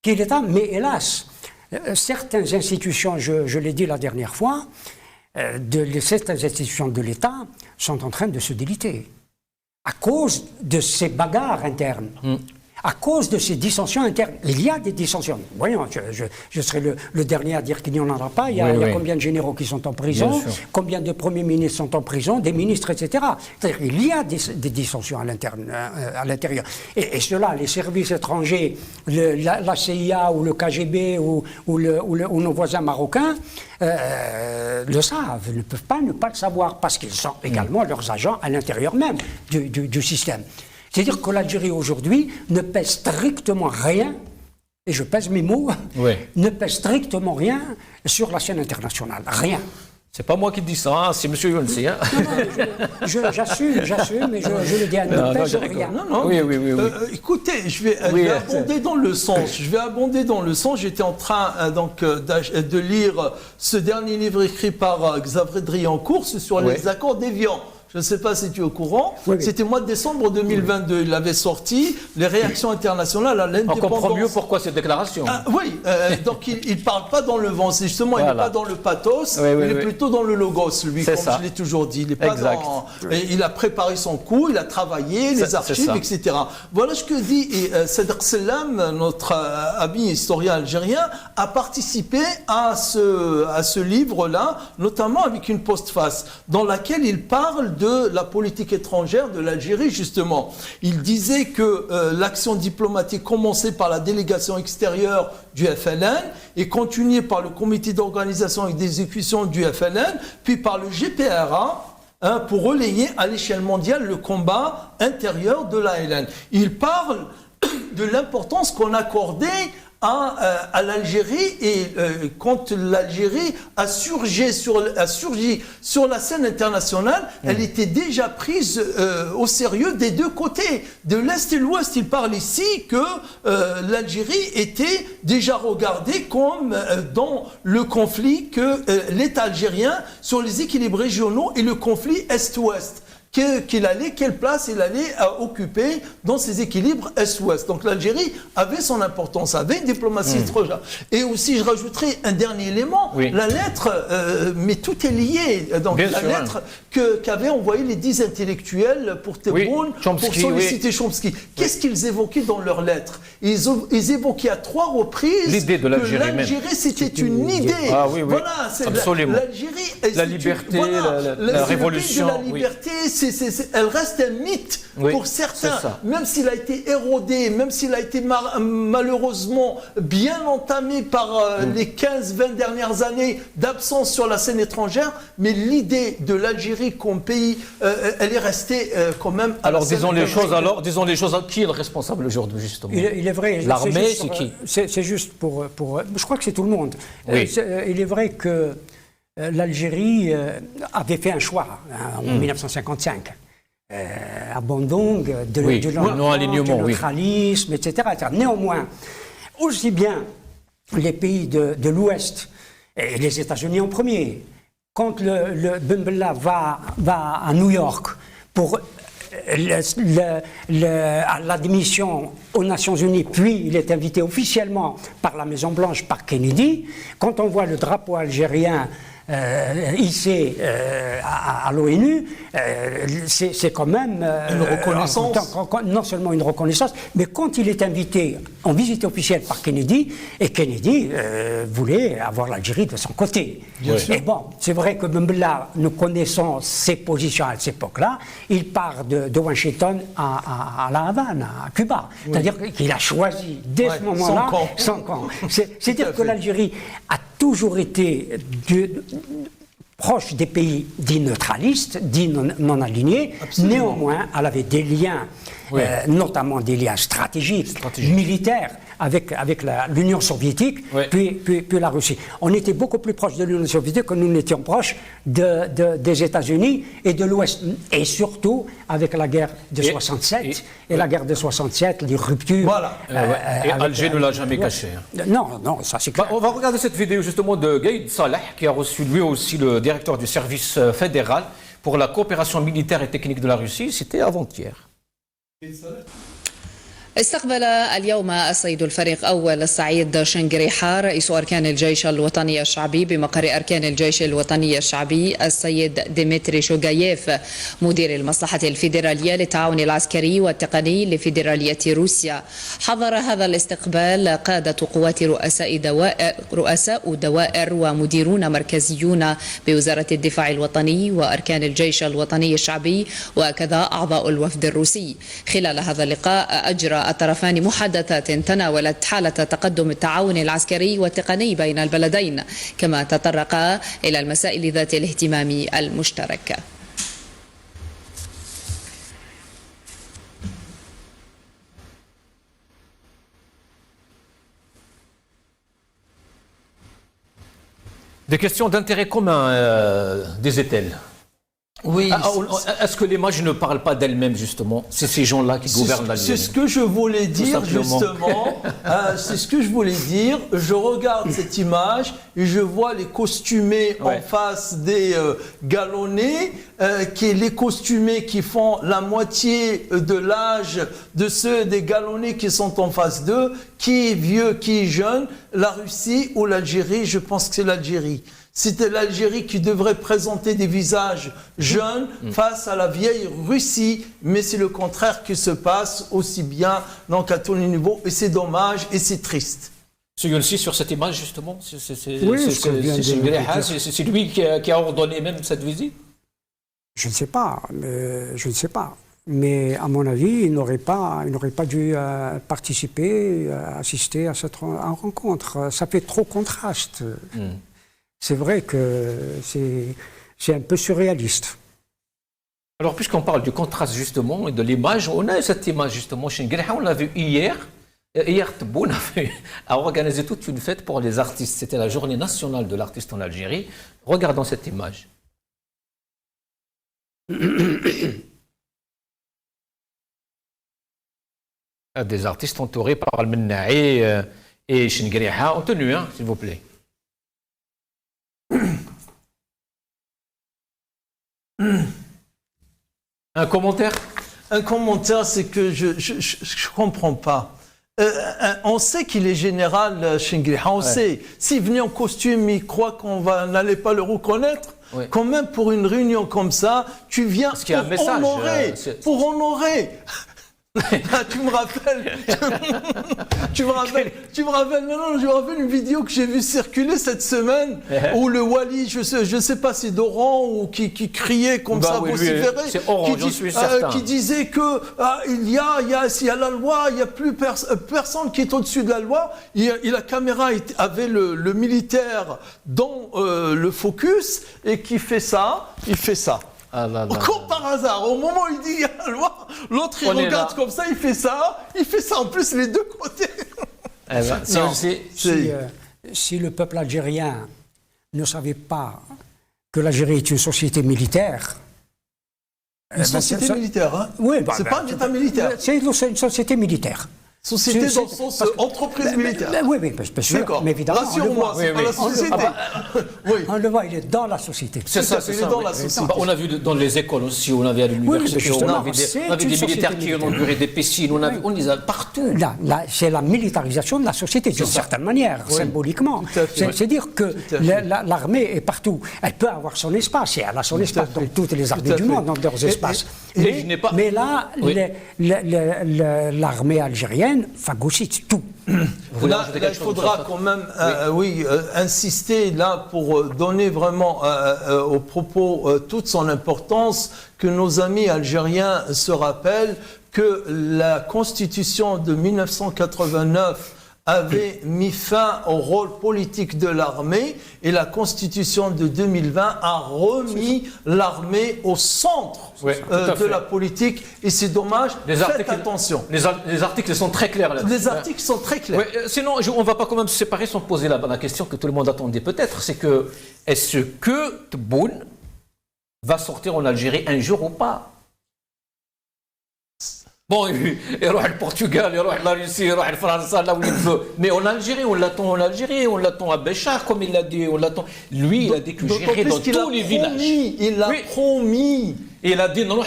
Qui est l'État, mais hélas, certaines institutions, je l'ai dit la dernière fois, certaines institutions de l'État sont en train de se déliter à cause de ces bagarres internes. À cause de ces dissensions internes. Il y a des dissensions. Voyons, je serai le dernier à dire qu'il n'y en aura pas. Il y a combien de généraux qui sont en prison, combien de premiers ministres sont en prison, des ministres, etc. C'est-à-dire qu'il y a des dissensions à l'intérieur. Et cela, les services étrangers, la CIA ou le KGB ou nos voisins marocains le savent, ne peuvent pas ne pas le savoir, parce qu'ils sont également leurs agents à l'intérieur même du système. C'est-à-dire que l'Algérie aujourd'hui ne pèse strictement rien, et je pèse mes mots, ne pèse strictement rien sur la scène internationale. Rien. C'est pas moi qui dis ça, hein, c'est M. Younsi. Hein. J'assume, mais je le dis, elle ne pèse rien. Oui. Écoutez, je vais abonder dans le sens. J'étais en train de lire ce dernier livre écrit par Xavier Driancourt sur les accords d'Évian. Je ne sais pas si tu es au courant. C'était au mois de décembre 2022. Il avait sorti les réactions internationales à l'indépendance. On comprend mieux pourquoi cette déclaration. Donc il ne parle pas dans le vent. C'est justement, il n'est pas dans le pathos, il est plutôt dans le logos, lui, comme je l'ai toujours dit. Il est pas il a préparé son coup, il a travaillé, les archives, etc. Voilà ce que dit Cedric Selam, notre ami historien algérien, a participé à ce livre-là, notamment avec une postface, dans laquelle il parle de la politique étrangère de l'Algérie, justement. Il disait que l'action diplomatique commençait par la délégation extérieure du FLN et continuait par le comité d'organisation et d'exécution du FLN, puis par le GPRA, pour relayer à l'échelle mondiale le combat intérieur de l'ALN. Il parle de l'importance qu'on accordait à l'Algérie, et quand l'Algérie a surgi sur la scène internationale, elle était déjà prise au sérieux des deux côtés, de l'Est et l'Ouest. Il parle ici que l'Algérie était déjà regardée comme dans le conflit que l'État algérien sur les équilibres régionaux et le conflit Est-Ouest. Quelle place il allait occuper dans ces équilibres Est-Ouest. Donc l'Algérie avait son importance, avait une diplomatie étrangère. Et aussi, je rajouterai un dernier élément, la lettre, mais tout est lié. Donc lettre qu'avaient envoyé les 10 intellectuels pour Tebboune, pour solliciter Chomsky. Qu'est-ce qu'ils évoquaient dans leur lettre? Ils évoquaient à 3 reprises l'idée de l'Algérie, c'était une idée. Voilà, absolument. L'Algérie, la liberté, la révolution. La liberté, elle reste un mythe pour certains, même s'il a été érodé, même s'il a été malheureusement bien entamé par les 15-20 dernières années d'absence sur la scène étrangère, mais l'idée de l'Algérie comme pays, elle est restée quand même... Disons les choses, qui est le responsable aujourd'hui, justement? Il est vrai... L'armée, c'est qui? C'est juste pour... Je crois que c'est tout le monde. Il est vrai que l'Algérie avait fait un choix en 1955. À Bandung, du neutralisme, etc. Néanmoins, aussi bien les pays de l'Ouest, et les États-Unis en premier, quand le Ben Bella va à New York pour l'admission aux Nations Unies, puis il est invité officiellement par la Maison-Blanche, par Kennedy, quand on voit le drapeau algérien hissé à l'ONU, c'est quand même une reconnaissance. Non seulement une reconnaissance, mais quand il est invité en visite officielle par Kennedy, et Kennedy voulait avoir l'Algérie de son côté. Et bon, c'est vrai que même là, nous connaissons ses positions à cette époque-là, il part de Washington à La Havane, à Cuba. C'est-à-dire qu'il a choisi, dès ce moment-là, son camp. C'est-à-dire que l'Algérie a toujours été proche des pays dits neutralistes, dits non alignés. Néanmoins, elle avait des liens, notamment des liens stratégiques, militaires, avec l'Union soviétique, puis la Russie. On était beaucoup plus proche de l'Union soviétique que nous n'étions proches des États-Unis et de l'Ouest. Et surtout avec la guerre de 67. Et la guerre de 67, les ruptures. Voilà. Et Alger ne l'a jamais caché. Non, ça c'est clair. On va regarder cette vidéo justement de Gaïd Salah, qui a reçu lui aussi le directeur du service fédéral pour la coopération militaire et technique de la Russie. C'était avant-hier. استقبل اليوم السيد الفريق أول السعيد شنقريحة رئيس أركان الجيش الوطني الشعبي بمقر أركان الجيش الوطني الشعبي السيد ديمتري شوغاييف مدير المصلحة الفيدرالية للتعاون العسكري والتقني لفيدرالية روسيا. حضر هذا الاستقبال قادة قوات رؤساء دوائر ومديرون مركزيون بوزارة الدفاع الوطني وأركان الجيش الوطني الشعبي وكذا أعضاء الوفد الروسي. خلال هذا اللقاء أجرى الطرفان محادثات تناولت حالة تقدم التعاون العسكري والتقني بين البلدين، كما تطرقا إلى المسائل ذات الاهتمام المشترك. Des questions d'intérêt commun, disait-elle. Oui. Est-ce que l'image ne parle pas d'elle-même, justement? C'est ces gens-là qui gouvernent l'Algérie. C'est ce que je voulais dire, justement. C'est ce que je voulais dire. Je regarde cette image et je vois les costumés en face des galonnés, les costumés qui font la moitié de l'âge de ceux des galonnés qui sont en face d'eux. Qui est vieux, qui est jeune? La Russie ou l'Algérie? Je pense que c'est l'Algérie. C'était l'Algérie qui devrait présenter des visages jeunes face à la vieille Russie, mais c'est le contraire qui se passe aussi bien donc à tous les niveaux, et c'est dommage et c'est triste. C'est Younsi sur cette image justement, c'est lui qui a ordonné même cette visite? Je ne sais pas, mais à mon avis, il n'aurait pas dû participer, assister à cette rencontre. Ça fait trop contraste. C'est vrai que c'est un peu surréaliste. Alors, puisqu'on parle du contraste justement et de l'image, on a cette image justement chez Ngriha, on l'a vu hier. Hier, Tebboune a organisé toute une fête pour les artistes. C'était la journée nationale de l'artiste en Algérie. Regardons cette image. Des artistes entourés par Al-Mennaï et Ngriha en tenue, hein, s'il vous plaît. Un commentaire? Un commentaire, c'est que je comprends pas. On sait qu'il est général Shingriha, on sait. S'il venait en costume, il croit qu'on n'allait pas le reconnaître. Quand même, pour une réunion comme ça, tu viens pour honorer. Tu me rappelles une vidéo que j'ai vue circuler cette semaine où le Wali, je sais pas si Doran ou qui criait comme ça, vociférait, qui disait que il y a la loi, il y a plus personne qui est au-dessus de la loi. La caméra avait le militaire dans le focus et qui fait ça, il fait ça. Comme par hasard, au moment où il dit il y a la loi, l'autre il regarde comme ça, il fait ça en plus les deux côtés. Si le peuple algérien ne savait pas que l'Algérie est une société militaire. Une société militaire, hein? Oui, c'est pas un État militaire. C'est une société militaire. Société dans le sens entreprise militaire. Oui, bien sûr. D'accord. Mais évidemment, rassure-moi, c'est pas la société. On le voit, il est dans la société. C'est ça, il est dans la société. On a vu dans les écoles aussi, on avait à l'université, on avait des militaires qui ont inauguré des piscines, on les a partout. Là, c'est la militarisation de la société, d'une certaine manière, symboliquement. C'est-à-dire que l'armée est partout. Elle peut avoir son espace, et elle a son espace dans toutes les armées du monde, dans leurs espaces. Mais là, l'armée algérienne phagocyte tout. Là, il faudra quand même insister là pour donner vraiment au propos toute son importance, que nos amis algériens se rappellent que la constitution de 1989 avait mis fin au rôle politique de l'armée et la Constitution de 2020 a remis l'armée au centre de la politique et c'est dommage. Faites attention. Les articles sont très clairs là-dessus. Les articles sont très clairs. Sinon, on ne va pas quand même se séparer sans poser la question que tout le monde attendait peut-être, c'est que est-ce que Tebboune va sortir en Algérie un jour ou pas? Bon, il va au Portugal, il va à la Russie, il va à la France, là où il veut. Mais en Algérie, on l'attend en Algérie, on l'attend à Béchar, comme il l'a dit, on l'attend. Lui, il a dit que j'irai dans tous les villages. Il l'a promis. Et il a dit, non,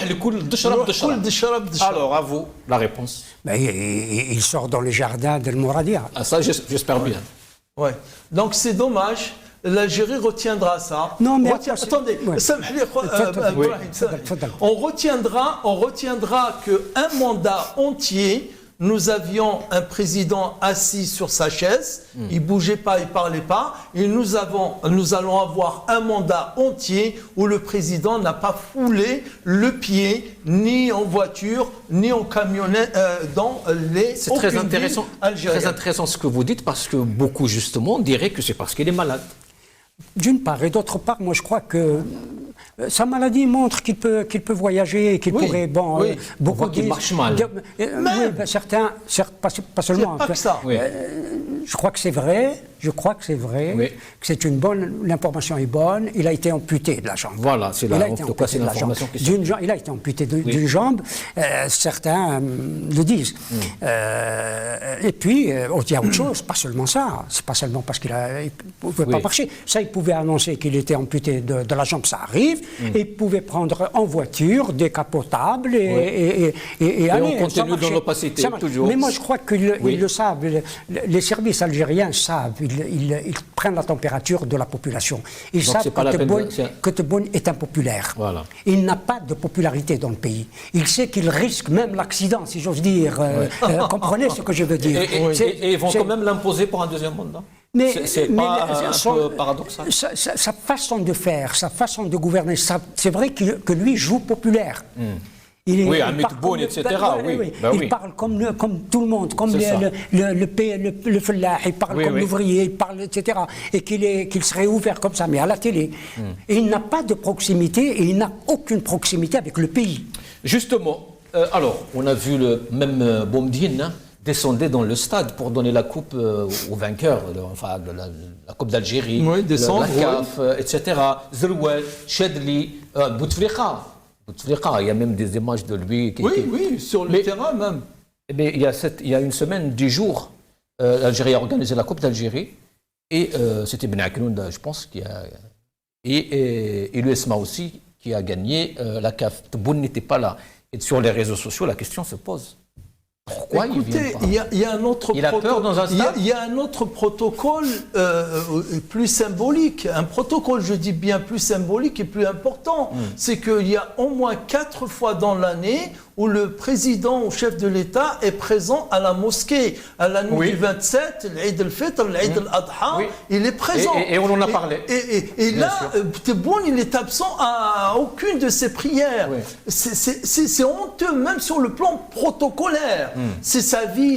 alors, à vous, la réponse. Il sort dans les jardins d'El Mouradia. Ah, ça, j'espère bien. Ouais. Donc, c'est dommage. L'Algérie retiendra ça. Non, mais attendez, on retiendra qu'un mandat entier, nous avions un président assis sur sa chaise, il bougeait pas, il parlait pas, et nous allons avoir un mandat entier où le président n'a pas foulé le pied ni en voiture ni en camionnette dans les. C'est très intéressant ce que vous dites parce que beaucoup justement diraient que c'est parce qu'il est malade. D'une part, et d'autre part, moi je crois que sa maladie montre qu'il peut voyager, qu'il pourrait, beaucoup qui marche mal. Certains, pas seulement. Pas que ça. Je crois que c'est vrai. Que c'est une bonne. L'information est bonne. Il a été amputé de la jambe. Voilà, c'est l'information qui se. Il a été amputé d'une jambe. Certains le disent. Et puis, il y a autre chose. Pas seulement ça. C'est pas seulement parce qu'il ne pouvait pas marcher. Ça, il pouvait annoncer qu'il était amputé de la jambe. Ça arrive. Et il pouvait prendre en voiture décapotable et aller. On continue dans l'opacité toujours. Mais moi, je crois qu'ils le savent. Les services algériens savent. Ils prennent la température de la population. Ils savent que Tebboune est impopulaire. Voilà. Il n'a pas de popularité dans le pays. Il sait qu'il risque même l'accident, si j'ose dire. Comprenez ce que je veux dire. Et ils vont quand même l'imposer pour un deuxième mandat. C'est pas un peu paradoxal. Sa façon de faire, sa façon de gouverner, c'est vrai que lui joue populaire. Amit Tebboune, etc. Il parle comme tout le monde, comme le fellah, il parle comme l'ouvrier, il parle, etc. Et qu'il serait ouvert comme ça, mais à la télé. Et il n'a pas de proximité, et il n'a aucune proximité avec le pays. Justement, alors, on a vu le même Boumediene descendre dans le stade pour donner la coupe aux vainqueurs, de la Coupe d'Algérie, la CAF, etc. Zerouel, Chedli, Bouteflika. Il y a même des images de lui. Sur le terrain même. Mais il y a une semaine, 10 jours, l'Algérie a organisé la Coupe d'Algérie et c'était Ben Aknoun, je pense, et l'USMA aussi qui a gagné la CAF. Tebboune n'était pas là. Et sur les réseaux sociaux, la question se pose. Pourquoi il y a un autre il a peur dans un stade. Il y a un autre protocole plus symbolique. Un protocole, je dis bien plus symbolique et plus important. C'est qu'il y a au moins 4 fois dans l'année où le président ou chef de l'État est présent à la mosquée. À la nuit du 27, l'Eid al-Fitr, l'Eid al-Adha, il est présent. Et on en a parlé. Et là, Tebboune, il est absent à aucune de ses prières. C'est honteux, même sur le plan protocolaire. C'est sa vie,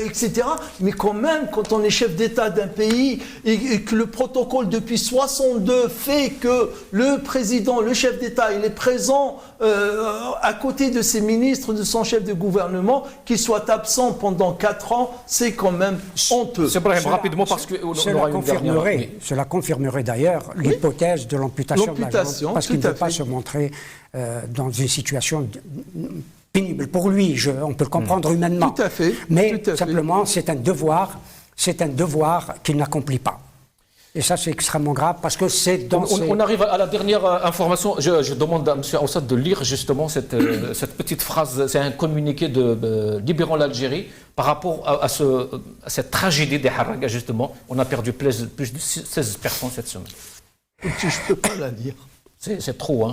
etc. Mais quand même, quand on est chef d'État d'un pays et que le protocole depuis 62 fait que le président, le chef d'État, il est présent à côté de ses ministres, de son chef de gouvernement, qu'il soit absent pendant 4 ans, c'est quand même honteux. C'est vrai, rapidement, parce que cela confirmerait d'ailleurs l'hypothèse de l'amputation de la jambe, parce qu'il ne peut pas se montrer dans une situation pénible pour lui, on peut le comprendre humainement. Tout à fait. Mais simplement, c'est un devoir qu'il n'accomplit pas. Et ça, c'est extrêmement grave parce que c'est dans on arrive à la dernière information. Je demande à M. Aoussad de lire justement cette petite phrase. C'est un communiqué de libérant l'Algérie par rapport à cette tragédie des Harraga, justement. On a perdu plus de 16 personnes cette semaine. Je ne peux pas la lire. C'est trop, hein.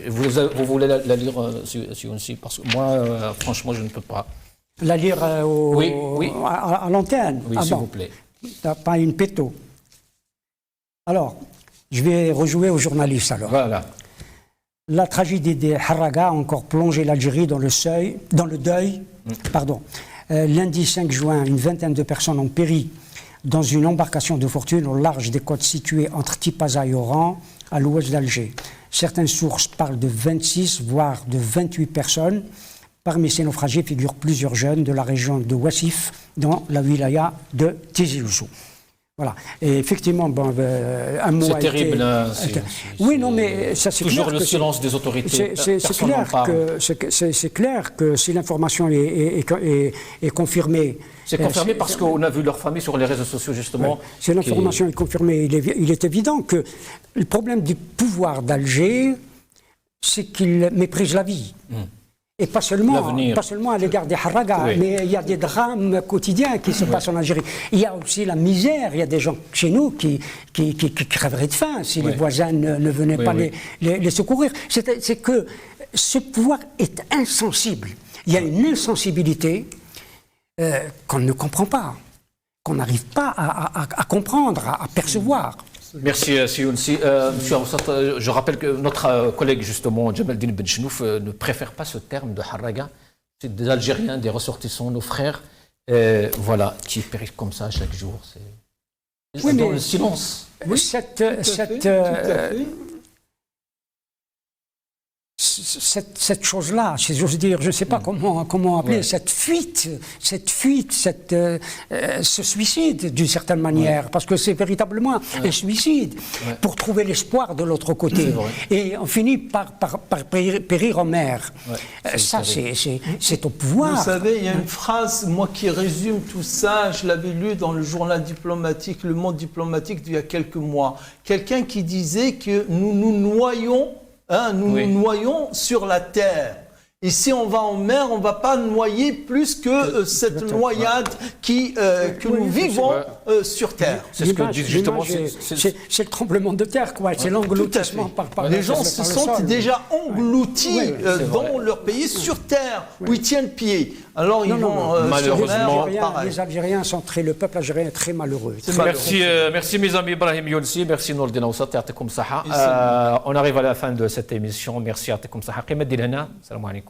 Vous voulez la lire aussi parce que moi, franchement, je ne peux pas. La lire à l'antenne? Oui, s'il vous plaît. Pas une péto. Alors, je vais rejouer aux journalistes alors. Voilà. La tragédie des Harraga a encore plongé l'Algérie dans le deuil Lundi 5 juin, une vingtaine de personnes ont péri dans une embarcation de fortune au large des côtes situées entre Tipaza et Oran, à l'ouest d'Alger. Certaines sources parlent de 26, voire de 28 personnes. Parmi ces naufragés figurent plusieurs jeunes de la région de Wassif, dans la wilaya de Tizi Ouzou. Voilà. Et effectivement, bon, un mot. C'est terrible. Oui, non, mais ça c'est toujours clair le silence des autorités. C'est clair que si l'information est confirmée. C'est confirmé parce qu'on a vu leur famille sur les réseaux sociaux, justement. Ouais. Si l'information est confirmée, il est évident que le problème du pouvoir d'Alger, c'est qu'il méprise la vie. Et pas seulement à l'égard des Harraga, oui. Mais il y a des drames quotidiens qui se passent en Algérie. Il y a aussi la misère. Il y a des gens chez nous qui crèveraient de faim si les voisins ne venaient pas les secourir. C'est que ce pouvoir est insensible. Il y a une insensibilité qu'on ne comprend pas, qu'on n'arrive pas à comprendre, à percevoir. Merci, Siounsi. Monsieur Aoussat, je rappelle que notre collègue, justement, Jamaldine Benchenouf, ne préfère pas ce terme de Harraga. C'est des Algériens, des ressortissants, nos frères, voilà, qui périssent comme ça chaque jour. C'est dans le silence. Oui, cette chose-là, j'ose dire, je ne sais pas comment appeler, cette fuite, ce suicide d'une certaine manière, parce que c'est véritablement un suicide pour trouver l'espoir de l'autre côté. Et on finit par périr en mer. Ça, c'est au pouvoir. Vous savez, il y a une phrase, moi, qui résume tout ça, je l'avais lu dans le journal diplomatique, Le Monde diplomatique d'il y a quelques mois. Quelqu'un qui disait que nous nous noyons. Nous noyons sur la terre. Et si on va en mer, on ne va pas noyer plus que cette noyade que nous vivons sur terre. C'est ce que dit justement. C'est le tremblement de terre, quoi. C'est l'engloutissement par les gens se sentent déjà engloutis dans leur pays sur terre, où ils tiennent pied. Alors ils vont malheureusement. Les Algériens sont le peuple algérien est très malheureux. Merci mes amis Ibrahim Younsi, merci Nourdin Aoussat, on arrive à la fin de cette émission. Merci à Salam alaikum.